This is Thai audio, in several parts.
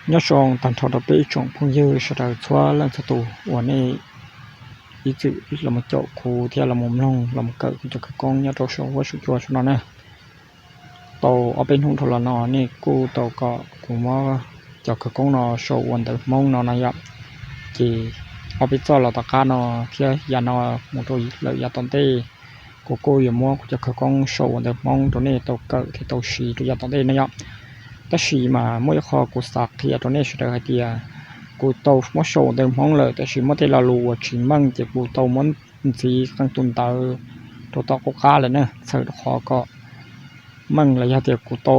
nhớ song tàn thọ đập bể trồng phong dư sẽ đào xóa lên sát tù và này ý chữ là một chỗ khu theo là một nông là một cỡ cho các con nhớ trâu sầu với sự chua cho nó nè tàu ở bên hông thổ là nó này cô tàu cọ cũng mà cho các con nó sầu hoàn từ mông nó này ạ chỉ ở bên cho là tất cả nó theo nhà nó một đôi lợi nhà toàn tê của cô giờ mua cho các con sầu hoàn từ môngตัวนี้tàu cỡ thì tàu xìตัวnhà toàn tê này ạแต่สีมาไม่ขอกูสักที่ตัวนี้สุดท้ายที่กูโตไม่โชว์เดิมห้องเลยแต่สีไม่ได้ละรู้ว่าสีมั่งจะกูโตมันสีตั้งตุนเตอตัวโตกูค้าเลยเนี่ยเสือขอก็มั่งระยะเดียวกูโต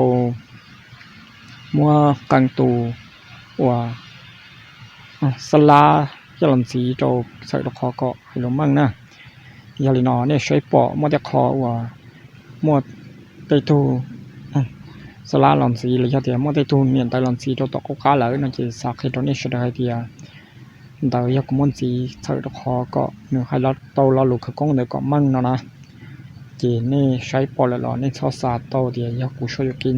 มัวกังตูว่าสลาจะหลังสีโตเสือขอก็ให้ลงมั่งนะยาลีนอเนี่ยใช้ปอมัวจะขอว่ามัวไปตูสลาหลอนสีเลยทีเดียวเมื่อได้ทุนเมียนแต่หลอนสีตัวตกก้าเลยนั่นคือสักให้ตัวนี้สุดท้ายทีแต่ยากมันสีเธอตะคอก็เนื้อให้เราโตเราหลุดขก้องเดี๋ยวก็มั่งนะจีนี่ใช้ปอลหล่อนี่ชอบสาโตเดียยากูช่วยกิน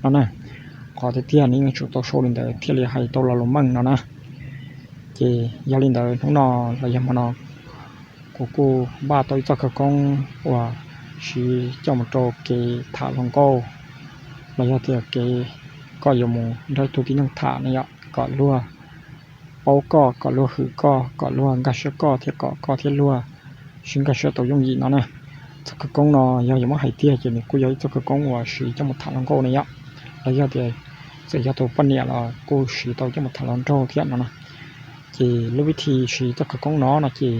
นั่นนะขอที่นี้ชุดตัวโชว์ลินเดอร์ที่เรียกให้โตเราลงมั่งนะจียาลินเดอร์ทั้งนอเรายังมานอกูบ้าตัวเจ้าขก้องว่าชีเจ้ามันโตเกถาลงโก้ระยะที่เกก็ยมูได้ทุกินังถาเนี่ยก็ลัวโอก็ลัวหือก็ลัวกัชก็เที่ก็เที่ลัวชิงกัชตัวยงยีนั่นนะสักกงนอยามาให้เที่ยจีนี่กูยังสักกงว่าสีจะมาถาลังโก้เนี่ยระยะที่เสียตัวปัญญาละกูสีตัวจะมาถาลังโก้เที่ยนั่นนะจีรู้วิธีสีสักกงน้อนะจี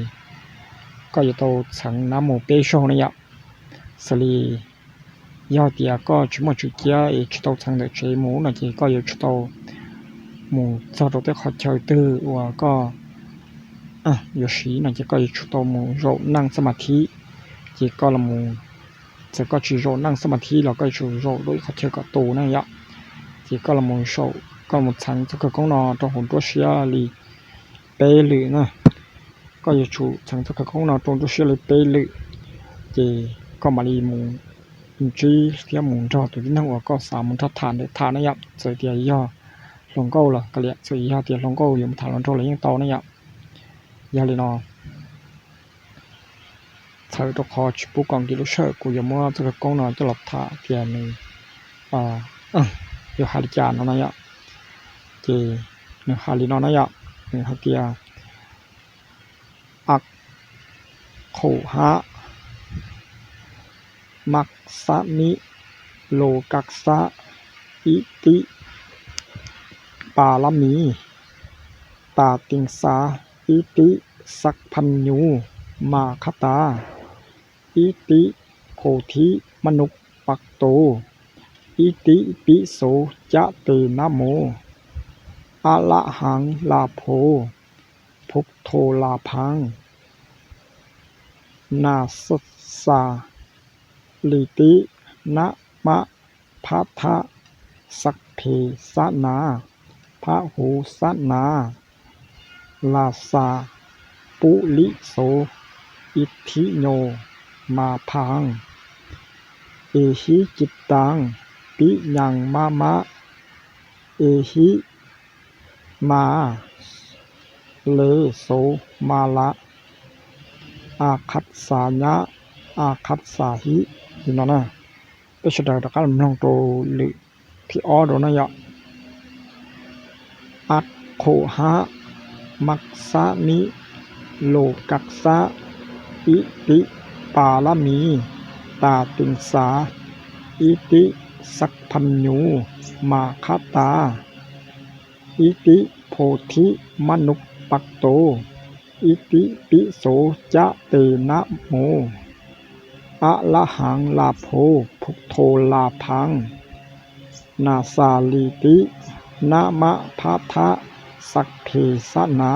ก็อยู่ตัวสังน้ำหมูเปโชเนี่ยสลียอดเดียก็ชุมชุดเกียร์ชุดตัวทางเด็กใช้หมูนะจีก็อยู่ชุดตัวหมูสอดตัวขอเชยตื้อว่าก็อยู่สีนะจีก็อยู่ชุดตัวหมูโรนั่งสมาธิจีก็ละหมูจะก็ชีโรนั่งสมาธิเราก็ชูโรด้วยขอเชยก็ตูนั่นยะจีก็ละหมูโชก็หมูชังจะก็กงนอตัวหุ่นตัวเชียรีเปลือนะก็อยู่ชูชังจะก็กงนอตัวเชียรีเปลือจีก็มาลีหมูจีเที่ยวหมุนจอตัวที่นั่งว่าก็สามมุนทัดฐานได้ฐานนะยับเสียเดียย่อลงเก้าละก็เลยเสียยาเดียลงเก้าอยู่ฐานลงโจเลยยังโตนะยับยาเลยนอใช้ตัวคอชิบุกองกิโลเชอร์กูยังมั่วจะกงนอนจะหลับท่าเกียร์นึงอยู่ฮาริจานนะยับจีหนึ่งฮารินอนะยับหนึ่งฮาเกียอักโขฮะมักสะมิโลกักสะอิติปาลมีตาติงสาอิติสักพันยูมาคตาอิติโคทิมนุปักโตอิติปิโสจะเตนะโมอะระหังลาโภพุทโธลาพังนาสัสสาลิตินะมะพะทะสักเพสนาพะหูสนาลาสาปุลิโสอิทธิโยมาพังเอหิจิตตังปิยังมะเอหิมาเลโสมาละอาคัตสาญะอาคัตสาหินี่นั่นนะแต่สุดท้ายตะการมันลงโตหรือที่อ้อโดนนะยะอัดโคหะมักสะมิโลกักสะอิติปาลมีตาติงสาอิติสักพันยูมาคตาอิติโพธิมนุปปักโตอิติปิโสจะเตนะโมอะระหังลาโภพุทโธลาพังนาสาลิตินะมะพะทะสักเพสนา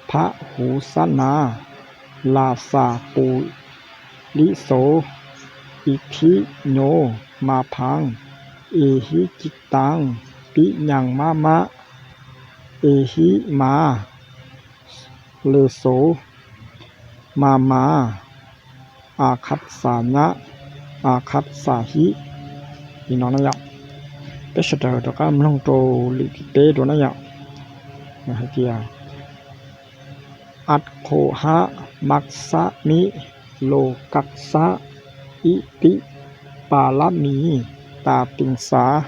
พะหูสนาลาสาปุลิโสอิทธิโยมาพังเอหิจิตตังปิยังมะเอหิมาเลโสมาอาคัตสาญะอาคัตสาหินี่น้องนะยะ bây giờ đó các em long trâu lì tế đồ này ạ hay kia ắt khổ hạ mặc sa mi lô cắt sa ý tị bà la mi tà tình xá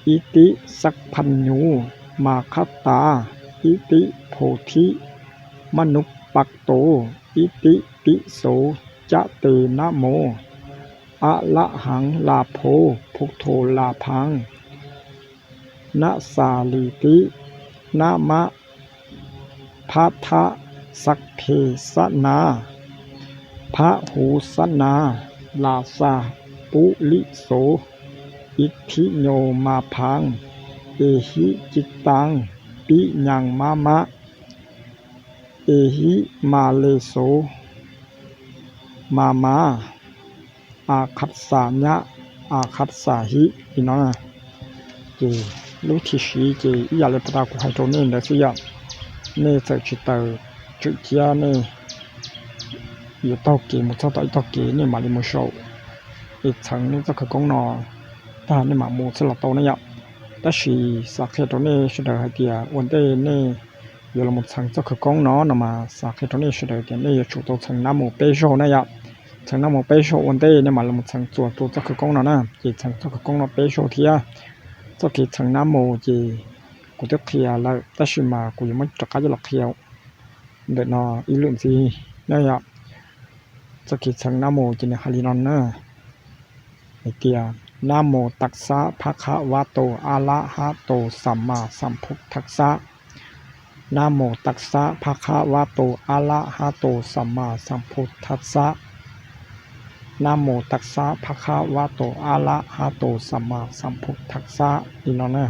ý tị sắcพัน nhú mà khát tà ý tịโพธิมนุปปักโตอิติปิโสจะเตนะโมอะระหังลาโภพุทโธลาภังนะสาลีตินะมะพัทธะสักเพสนาพระหูสนาลาสาปุลิโสอิทธิโยมาพังเอหิจิตตังปิยังมะมะเอหิมาเลโสมาอาคัสสาญะอาคัสสาหิพี่น้องนะเจรู้ที่สีเจอย่าเลยประดากูให้โจนี่เดี๋ยวสิยะนี่เจอจิตเตอร์จุดเทียนี่อยู่ต่อเกมุดต่อต่อเกนี่มาลิมุโชอีกชั้นนี่จะคือกงนอถ้านี่มามูสลับโตนี่ยะแต่สีสักแค่ตัวนี้สุดท้ายเดียวันเดนี่อยู่ละมุดชั้นจะคือกงนอนะมาสักแค่ตัวนี้สุดท้ายเดียนี่อยู่ตัวชั้นน้ำมูเปโชนี่ยะชั้นน้ำมูเปโชวันเดนี่มาละมุดชั้นตัวจะคือกงนอนะจีชั้นจะคือกงนอเปโชเทียจะกี่ชั้นน้ำมูจีกูจะเคลียร์แล้วแต่ชิมากูยังไม่จะกล้าจะหลอกเคลียร์เดินนออีลุ่มซีนี่ยะจะกี่ชั้นน้ำมูจีเนี่ยฮารินอนเนอร์ไอเดียนะโมตัสสะภะคะวะโตอะระหะโตสัมมาสัมพุทธัสสะนะโมตัสสะภะคะวะโตอะระหะโตสัมมาสัมพุทธัสสะนะโมตัสสะภะคะวะโตอะระหะโตสัมมาสัมพุทธัสสะอีนอนะ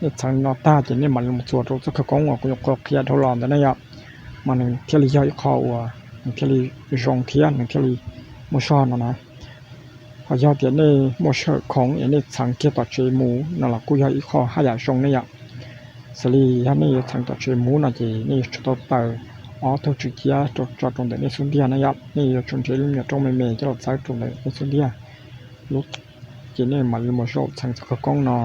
นี่ฉันนอตาจะนี่มันสวดจะคือกงกูยกเคลียร์ทลอนแต่เนี่ยมันเที่ยวย่อยคอวัวเที่ยวจงเทียนเที่ยวมุชอนนะพอยอดเดียนี่โมเชอร์ของอันนี้สังเกตต่อเจมูนั่นแหละกูอยากอีกข้อให้อยากชงเนี่ยสลีฮันนี่สังต่อเจมูน่ะจีนี่ชุดต่อเตออ๋อตัวจุดเทียจอดตรงเดียนี่สุดเดียนะครับนี่ชนเจลุ่มเนี่ยตรงเมย์จะหลดซ้ายตรงเลยนี่สุดเดียลุกจีนี่มันโมเชอร์สังจะกงนอ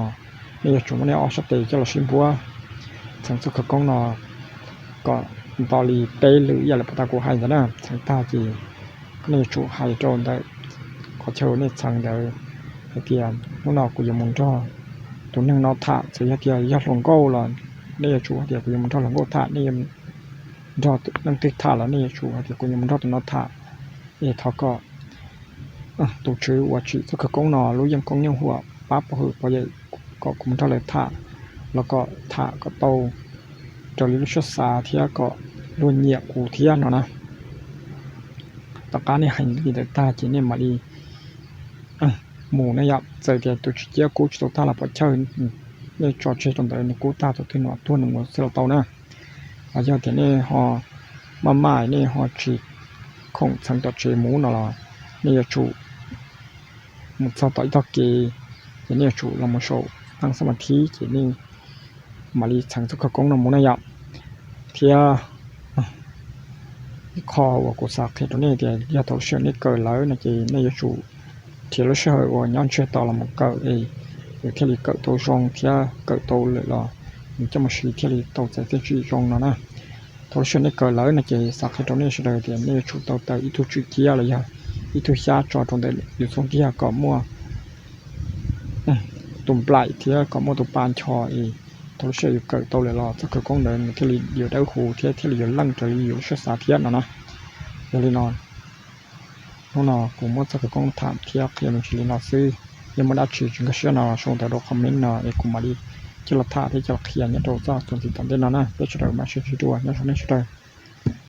นี่จุดมันเนี่ยออสเตย์จะหลดชิมบัวสังจะกงนอก็ตอรีเตหรืออย่าเลยปะตากูให้ซะนะสังตาจีนี่จุดให้โจนได้ขอเชิญนี่สั่งเดี๋ยวไอเกียร์น้องนอกกูยังมุงจ่อตัวนึงนอถาเสียเกียร์ยัดลงโก้เลยนี่ชัวเดี๋ยวกูยังมุงจ่อลงโก้ถานี่ยังจ่อนั่งติดถาแล้วนี่ชัวเดี๋ยวกูยังมุงจ่อตัวนอถานี่เขาก็ตัวชื่อว่าชื่อก็คือกงนอรู้ยังกงยังหัวปั๊บคือพอใหญ่ก็กูมุงจ่อเลยถาแล้วก็ถาก็โตจอลิลุชสาเทียก็ล้วนเหยียบกูเทียนนะตะการนี่หันดีแต่ตาจีนี่มาดีหมูเนี่ยเจอเดียตัวเจ้ากูจะตาละพอเชิญเนี่ยจอดเชื่อตรงไหนกูตาตัวที่หนวดตัวหนึ่งหมดเสร็จแล้วนะอาจจะเดี๋ยวนี้ห่อมาม่านี่ห่อฉีกของสังตัวเจหมูน่ะล่ะนี่จะชูมุดสต่อยตะเกียนี่ชูลำมาโชว์ตั้งสมาธิจีนี่มาลีสังสุขกงน้ำหมูเนี่ยเทียคอว่ากูสักที่ตรงนี้เดี๋ยวยาตัวเชื่อนี่เกิดแล้วนะจีนี่จะชูที่เราเชื่อว่าย้อนเชื่อต่อละมันเกิดอยู่ที่เราเกิดตัวจงที่เกิดตัวเลยล่ะมันจะมาชี้ที่เราตัวใจที่จีจงนะตัวเชื่อนี่เกิดแล้วนะจีสักที่ตรงนี้เชื่อเดี๋ยวนี่ชูตัวแต่อีทุจีที่อะไรอย่างอีทุชาจอตรงเดียวอยู่ตรงที่ก็มั่วตุ่มปลายที่ก็มั่วตุ่มปานชอตัวเชื่ออยู่เกิดตัวเลยล่ะจะเกิดกงเดินที่เราอยู่ได้หูที่เราอยู่ลั่งที่เราอยู่เชื่อสาเทียนนะเดี๋ยวนอนน้องกูมั่วจะกงถามเที่ยวเคลียร์มันชิลินอซื้อยังไม่ได้ชี้จึงก็เชื่อนอชงแต่เราคอมเมนต์กูมาดีจะรับท่าที่จะเคลียร์เนี่ยเราจะจนถึงตอนเดินนะเพื่อจะได้มาช่วยด้วยนะช่วย